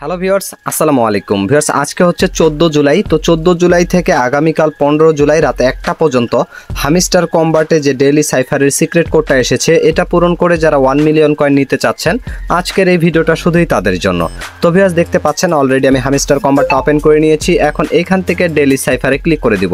Hello viewers, আসসালামু আলাইকুম। Viewers, আজকে হচ্ছে 14 জুলাই। তো 14 জুলাই থেকে আগামীকাল 15 জুলাই রাতে 1টা পর্যন্ত হামিস্টার কম্বাটে যে ডেইলি সাইফারের সিক্রেট কোডটা এসেছে, এটা পূরণ করে যারা 1 মিলিয়ন কয়েন নিতে চাচ্ছেন, আজকের এই ভিডিওটা শুধুই তাদের জন্য। তো ভিউয়ার্স, দেখতে পাচ্ছেন অলরেডি আমি হামিস্টার কম্বাটটা ওপেন করে নিয়েছি। এখন এইখান থেকে ডেইলি সাইফারে ক্লিক করে দিব।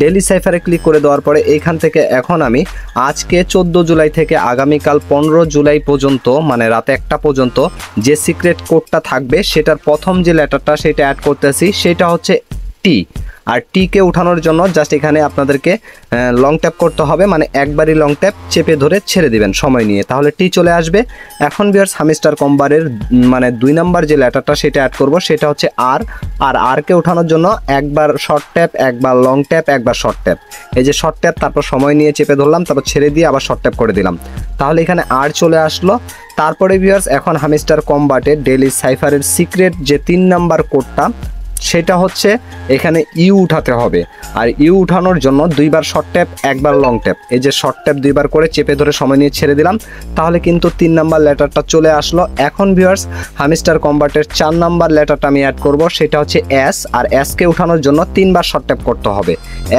ডেইলি সাইফারে ক্লিক করে দেওয়ার পরে এইখান থেকে এখন আমি আজকে 14 জুলাই থেকে আগামীকাল 15 জুলাই পর্যন্ত, মানে রাতে 1টা পর্যন্ত যে সিক্রেট কোডটা থাকবে সেটার প্রথম যে লেটারটা সেটা অ্যাড করতেছি, সেটা হচ্ছে টি। আর টিকে উঠানোর জন্য জাস্ট এখানে আপনাদেরকে লং ট্যাপ করতে হবে, মানে একবারই লং ট্যাপ চেপে ধরে ছেড়ে দিবেন সময় নিয়ে, তাহলে টি চলে আসবে। এখন ভিউয়ার্স, হামিস্টার কম্বারের মানে 2 নাম্বার যে লেটারটা সেটা অ্যাড করব, সেটা হচ্ছে আর। আর আরকে উঠানোর জন্য একবার শর্ট ট্যাপ, একবার লং ট্যাপ, একবার শর্ট ট্যাপ। এই যে শর্ট ট্যাপ, তারপর সময় নিয়ে চেপে ধরলাম, তারপর ছেড়ে দিয়ে আবার শর্ট ট্যাপ করে দিলাম, তাহলে এখানে আর চলে আসলো। তারপরে ভিউয়ার্স, এখন হামিস্টার কম্বাটে ডেইলি সাইফারের সিক্রেট যে 3 নাম্বার কোডটা, সেটা হচ্ছে এখানে ইউ উঠাতে হবে। আর ইউ উঠানোর জন্য 2বার শর্ট ট্যাপ, একবার লং ট্যাপ। এই যে শর্ট ট্যাপ 2বার করে চেপে ধরে সময় নিয়ে ছেড়ে দিলাম, তাহলে কিন্তু 3 নাম্বার লেটারটা চলে আসলো। এখন ভিউয়ার্স, হামিস্টার কম্বাটের 4 নাম্বার লেটারটা আমি অ্যাড করব, সেটা হচ্ছে এস। আর এসকে উঠানোর জন্য 3বার শর্ট ট্যাপ করতে হবে,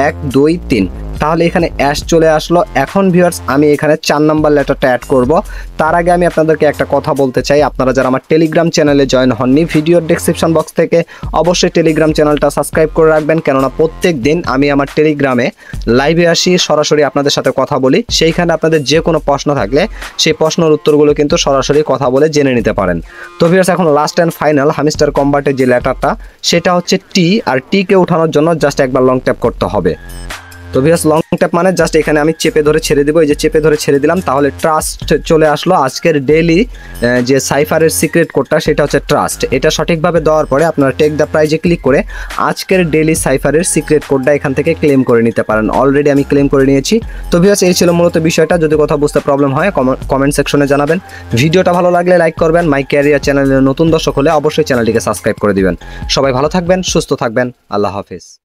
1 2 3, তাহলে এখানে অ্যাশ চলে আসলো। এখন ভিউয়ার্স, আমি এখানে 4 নাম্বার লেটারটা অ্যাড করব। তার আগে আমি আপনাদেরকে একটা কথা বলতে চাই, আপনারা যারা আমার টেলিগ্রাম চ্যানেলে জয়েন হননি, ভিডিওর ডেসক্রিপশন বক্স থেকে অবশ্যই টেলিগ্রাম চ্যানেলটা সাবস্ক্রাইব করে রাখবেন, কেননা প্রত্যেক দিন আমি আমার টেলিগ্রামে লাইভে আসি, সরাসরি আপনাদের সাথে কথা বলি। সেইখানে আপনাদের যে কোনো প্রশ্ন থাকলে সেই প্রশ্নের উত্তরগুলো কিন্তু সরাসরি কথা বলে জেনে নিতে পারেন। তো ভিউয়ার্স, এখন লাস্ট অ্যান্ড ফাইনাল হামিস্টার কম্বাটের যে লেটারটা, সেটা হচ্ছে টি। আর টিকে উঠানোর জন্য জাস্ট একবার লং ট্যাপ করতে হবে। তো ভিউয়ার্স, লং ট্যাপ মানে জাস্ট এখানে আমি চেপে ধরে ছেড়ে দেবো। এই যে চেপে ধরে ছেড়ে দিলাম, তাহলে ট্রাস্ট চলে আসলো। আজকের ডেইলি যে সাইফারের সিক্রেট কোডটা, সেটা হচ্ছে ট্রাস্ট। এটা সঠিকভাবে দেওয়ার পরে আপনারা টেক দ্য প্রাইজে ক্লিক করে আজকের ডেইলি সাইফারের সিক্রেট কোডটা এখান থেকে ক্লেম করে নিতে পারেন। অলরেডি আমি ক্লেম করে নিয়েছি। তো ভিউয়ার্স, এই ছিল মূলত বিষয়টা। যদি কথা বুঝতে প্রবলেম হয় কমেন্ট সেকশনে জানাবেন। ভিডিওটা ভালো লাগলে লাইক করবেন। মাই ক্যারিয়ার চ্যানেলের নতুন দর্শক হলে অবশ্যই চ্যানেলটিকে সাবস্ক্রাইব করে দিবেন। সবাই ভালো থাকবেন, সুস্থ থাকবেন। আল্লাহ হাফিজ।